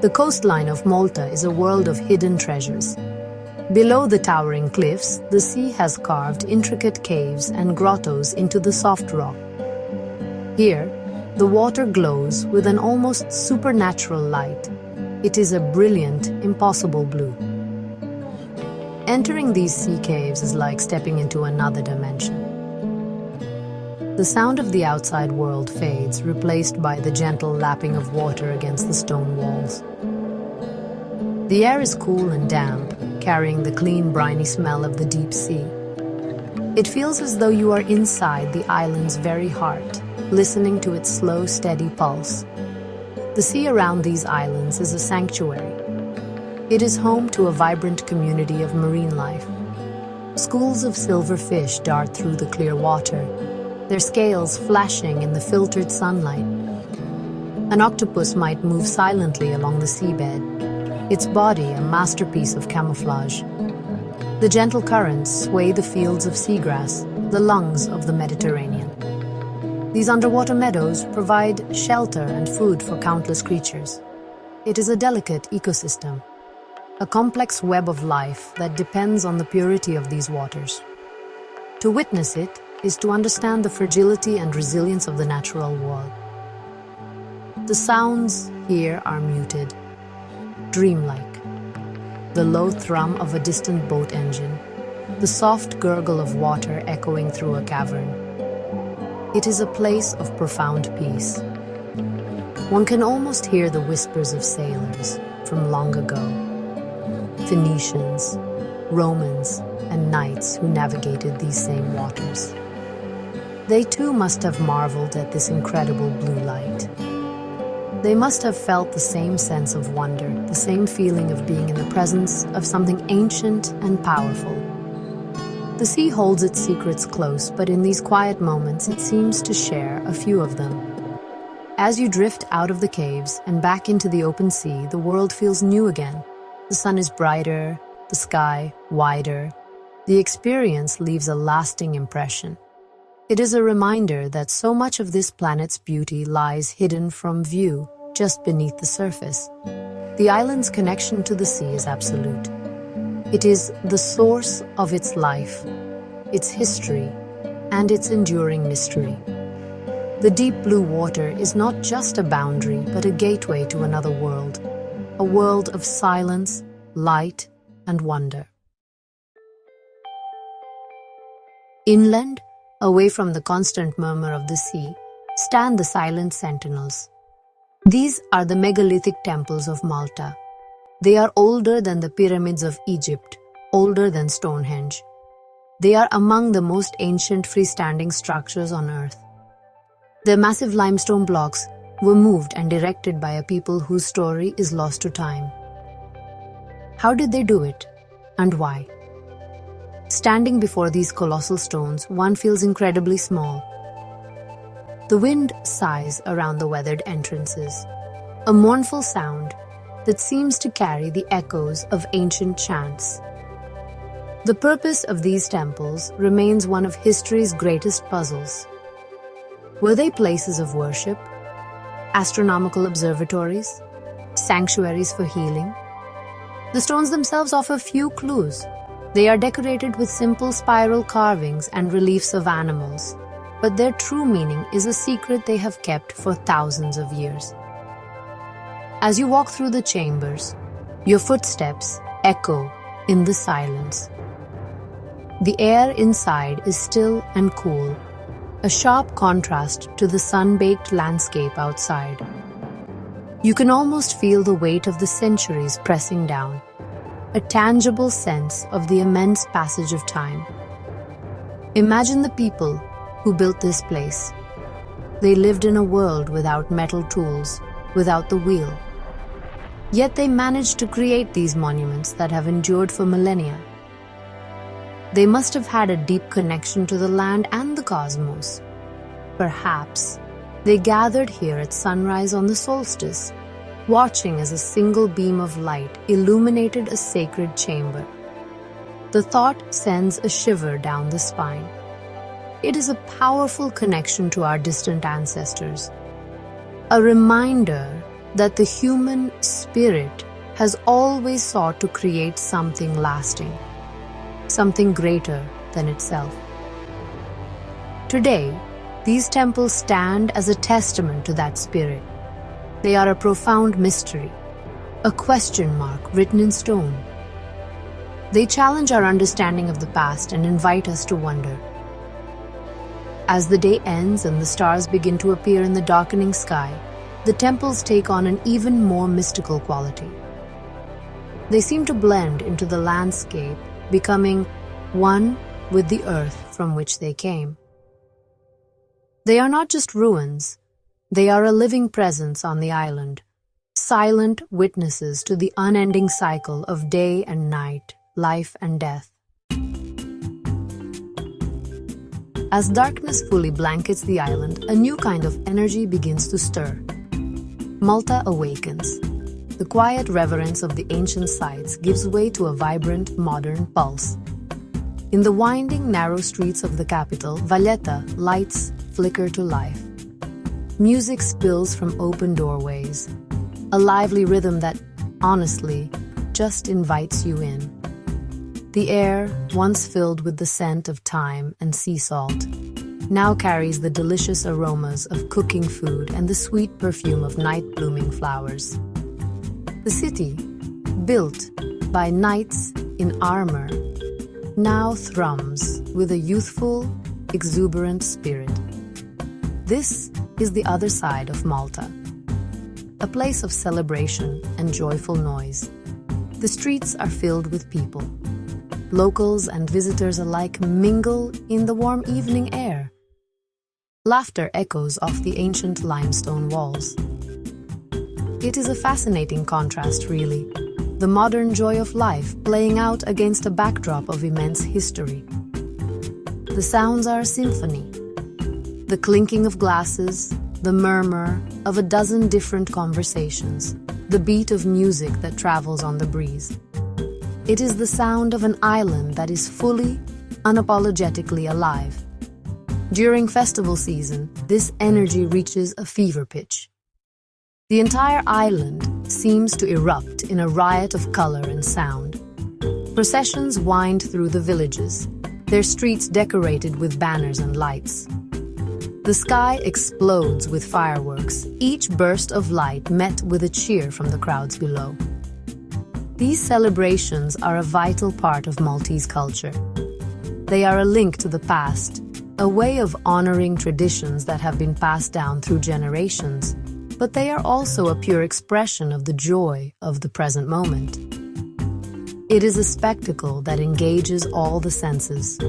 The coastline of Malta is a world of hidden treasures. Below the towering cliffs, the sea has carved intricate caves and grottos into the soft rock. Here, the water glows with an almost supernatural light. It is a brilliant, impossible blue. Entering these sea caves is like stepping into another dimension. The sound of the outside world fades, replaced by the gentle lapping of water against the stone walls. The air is cool and damp, carrying the clean, briny smell of the deep sea. It feels as though you are inside the island's very heart, listening to its slow, steady pulse. The sea around these islands is a sanctuary. It is home to a vibrant community of marine life. Schools of silver fish dart through the clear water, their scales flashing in the filtered sunlight. An octopus might move silently along the seabed, its body a masterpiece of camouflage. The gentle currents sway the fields of seagrass, the lungs of the Mediterranean. These underwater meadows provide shelter and food for countless creatures. It is a delicate ecosystem, a complex web of life that depends on the purity of these waters. To witness it is to understand the fragility and resilience of the natural world. The sounds here are muted, dreamlike. The low thrum of a distant boat engine, the soft gurgle of water echoing through a cavern. It is a place of profound peace. One can almost hear the whispers of sailors from long ago, Phoenicians, Romans, and knights who navigated these same waters. They too must have marveled at this incredible blue light. They must have felt the same sense of wonder, the same feeling of being in the presence of something ancient and powerful. The sea holds its secrets close, but in these quiet moments it seems to share a few of them. As you drift out of the caves and back into the open sea, the world feels new again. The sun is brighter, the sky wider. The experience leaves a lasting impression. It is a reminder that so much of this planet's beauty lies hidden from view, just beneath the surface. The island's connection to the sea is absolute. It is the source of its life, its history, and its enduring mystery. The deep blue water is not just a boundary, but a gateway to another world, a world of silence, light, and wonder. Inland, away from the constant murmur of the sea, stand the silent sentinels. These are the megalithic temples of Malta. They are older than the pyramids of Egypt, older than Stonehenge. They are among the most ancient freestanding structures on Earth. Their massive limestone blocks were moved and erected by a people whose story is lost to time. How did they do it, and why? Standing before these colossal stones, one feels incredibly small. The wind sighs around the weathered entrances, a mournful sound that seems to carry the echoes of ancient chants. The purpose of these temples remains one of history's greatest puzzles. Were they places of worship, astronomical observatories, sanctuaries for healing? The stones themselves offer few clues. They are decorated with simple spiral carvings and reliefs of animals, but their true meaning is a secret they have kept for thousands of years. As you walk through the chambers, your footsteps echo in the silence. The air inside is still and cool, a sharp contrast to the sun-baked landscape outside. You can almost feel the weight of the centuries pressing down, a tangible sense of the immense passage of time. Imagine the people who built this place. They lived in a world without metal tools, without the wheel. Yet they managed to create these monuments that have endured for millennia. They must have had a deep connection to the land and the cosmos. Perhaps they gathered here at sunrise on the solstice, watching as a single beam of light illuminated a sacred chamber. The thought sends a shiver down the spine. It is a powerful connection to our distant ancestors, a reminder that the human spirit has always sought to create something lasting, something greater than itself. Today, these temples stand as a testament to that spirit. They are a profound mystery, a question mark written in stone. They challenge our understanding of the past and invite us to wonder. As the day ends and the stars begin to appear in the darkening sky, the temples take on an even more mystical quality. They seem to blend into the landscape, becoming one with the earth from which they came. They are not just ruins, they are a living presence on the island, silent witnesses to the unending cycle of day and night, life and death. As darkness fully blankets the island, a new kind of energy begins to stir. Malta awakens. The quiet reverence of the ancient sites gives way to a vibrant, modern pulse. In the winding, narrow streets of the capital, Valletta, lights flicker to life. Music spills from open doorways, a lively rhythm that, honestly, just invites you in. The air, once filled with the scent of thyme and sea salt, now carries the delicious aromas of cooking food and the sweet perfume of night-blooming flowers. The city, built by knights in armor, now thrums with a youthful, exuberant spirit. This is the other side of Malta, a place of celebration and joyful noise. The streets are filled with people. Locals and visitors alike mingle in the warm evening air. Laughter echoes off the ancient limestone walls. It is a fascinating contrast, really, the modern joy of life playing out against a backdrop of immense history. The sounds are a symphony. The clinking of glasses, the murmur of a dozen different conversations, the beat of music that travels on the breeze. It is the sound of an island that is fully, unapologetically alive. During festival season, this energy reaches a fever pitch. The entire island seems to erupt in a riot of color and sound. Processions wind through the villages, their streets decorated with banners and lights. The sky explodes with fireworks, each burst of light met with a cheer from the crowds below. These celebrations are a vital part of Maltese culture. They are a link to the past, a way of honoring traditions that have been passed down through generations, but they are also a pure expression of the joy of the present moment. It is a spectacle that engages all the senses.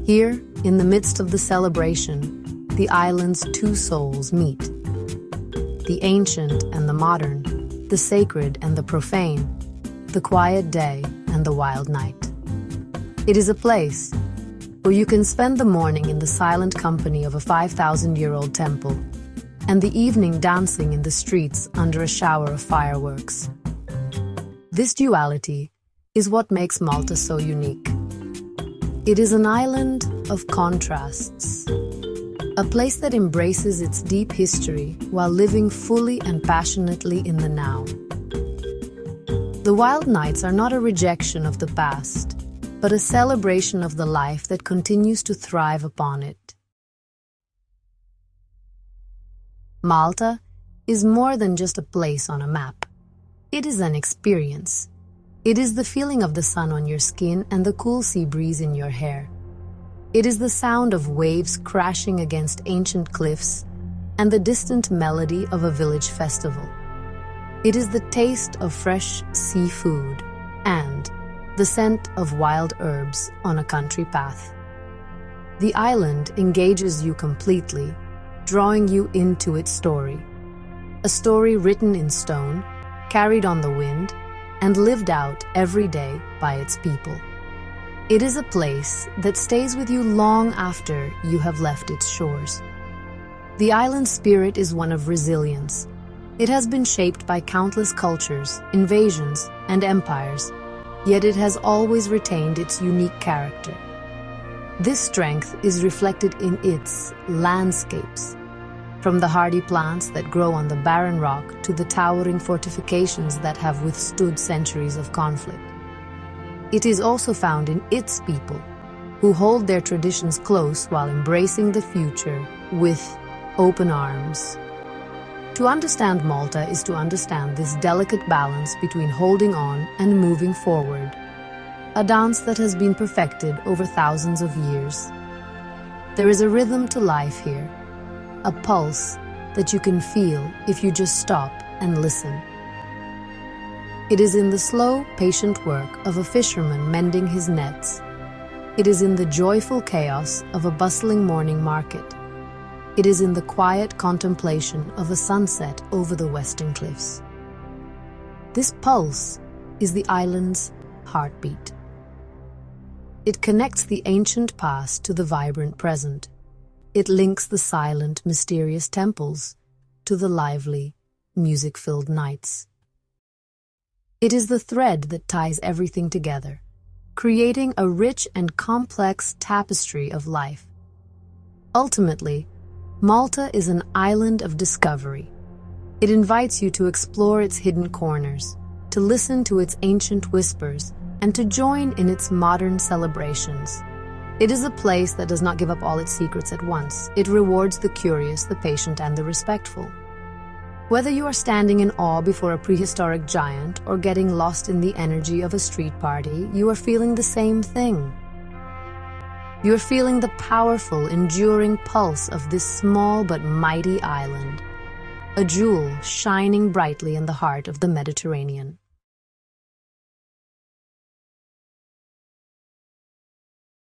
Here, in the midst of the celebration, the island's two souls meet. The ancient and the modern, the sacred and the profane, the quiet day and the wild night. It is a place where you can spend the morning in the silent company of a 5,000-year-old temple and the evening dancing in the streets under a shower of fireworks. This duality is what makes Malta so unique. It is an island of contrasts, a place that embraces its deep history while living fully and passionately in the now. The wild nights are not a rejection of the past, but a celebration of the life that continues to thrive upon it. Malta is more than just a place on a map. It is an experience. It is the feeling of the sun on your skin and the cool sea breeze in your hair. It is the sound of waves crashing against ancient cliffs and the distant melody of a village festival. It is the taste of fresh seafood and the scent of wild herbs on a country path. The island engages you completely, drawing you into its story. A story written in stone, carried on the wind, and lived out every day by its people. It is a place that stays with you long after you have left its shores. The island's spirit is one of resilience. It has been shaped by countless cultures, invasions, and empires, yet it has always retained its unique character. This strength is reflected in its landscapes. from the hardy plants that grow on the barren rock to the towering fortifications that have withstood centuries of conflict. It is also found in its people, who hold their traditions close while embracing the future with open arms. To understand Malta is to understand this delicate balance between holding on and moving forward, a dance that has been perfected over thousands of years. There is a rhythm to life here, a pulse that you can feel if you just stop and listen. It is in the slow, patient work of a fisherman mending his nets. It is in the joyful chaos of a bustling morning market. It is in the quiet contemplation of a sunset over the western cliffs. This pulse is the island's heartbeat. It connects the ancient past to the vibrant present. It links the silent, mysterious temples to the lively, music-filled nights. It is the thread that ties everything together, creating a rich and complex tapestry of life. Ultimately, Malta is an island of discovery. It invites you to explore its hidden corners, to listen to its ancient whispers, and to join in its modern celebrations. It is a place that does not give up all its secrets at once. It rewards the curious, the patient, and the respectful. Whether you are standing in awe before a prehistoric giant or getting lost in the energy of a street party, you are feeling the same thing. You are feeling the powerful, enduring pulse of this small but mighty island, a jewel shining brightly in the heart of the Mediterranean.